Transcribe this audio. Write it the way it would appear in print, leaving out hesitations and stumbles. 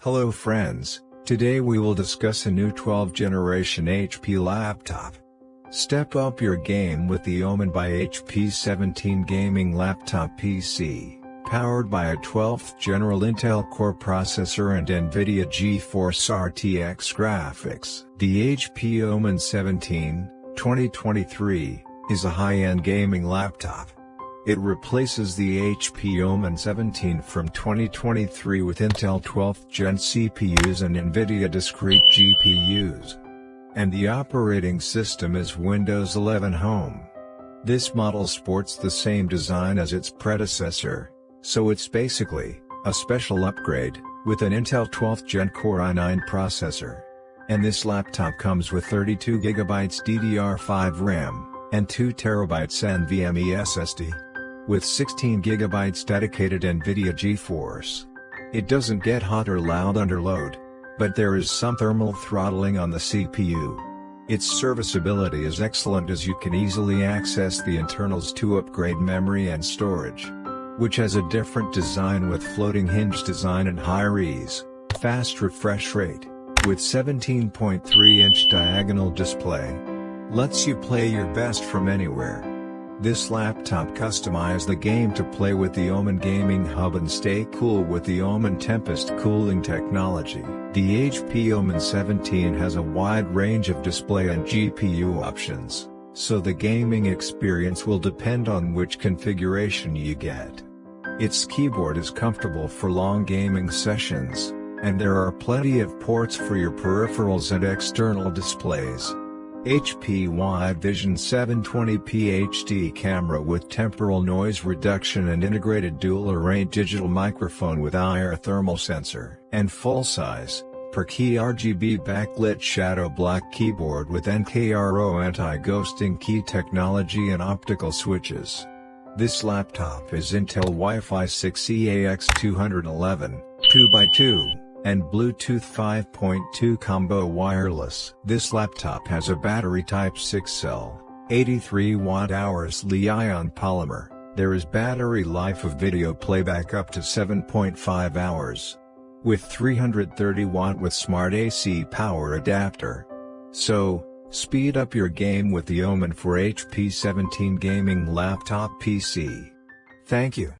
Hello friends, today we will discuss a new 12th generation HP laptop. Step up your game with the OMEN by HP 17 gaming laptop PC, powered by a 12th general Intel Core processor and NVIDIA GeForce RTX graphics. The HP OMEN 17, 2023, is a high-end gaming laptop. It replaces the HP OMEN 17 from 2023 with Intel 12th Gen CPUs and NVIDIA discrete GPUs. And the operating system is Windows 11 Home. This model sports the same design as its predecessor, so it's basically a special upgrade, with an Intel 12th Gen Core i9 processor. And this laptop comes with 32GB DDR5 RAM, and 2TB NVMe SSD. With 16GB dedicated NVIDIA GeForce. It doesn't get hot or loud under load, but there is some thermal throttling on the CPU. Its serviceability is excellent as you can easily access the internals to upgrade memory and storage, which has a different design with floating hinge design and high-res, fast refresh rate, with 17.3-inch diagonal display. Lets you play your best from anywhere. This laptop customizes the game to play with the OMEN Gaming Hub and stay cool with the OMEN Tempest Cooling technology. The HP OMEN 17 has a wide range of display and GPU options, so the gaming experience will depend on which configuration you get. Its keyboard is comfortable for long gaming sessions, and there are plenty of ports for your peripherals and external displays. HP Wide Vision 720p HD camera with temporal noise reduction and integrated dual-array digital microphone with IR thermal sensor. And full-size, per-key RGB backlit shadow black keyboard with NKRO anti-ghosting key technology and optical switches. This laptop is Intel Wi-Fi 6EAX211, 2x2. And Bluetooth 5.2 combo wireless. This laptop has a battery type 6 cell, 83 Wh Li-ion polymer. There is battery life of video playback up to 7.5 hours. With 330 watt with smart AC power adapter. So, speed up your game with the OMEN for HP 17 gaming laptop PC. Thank you.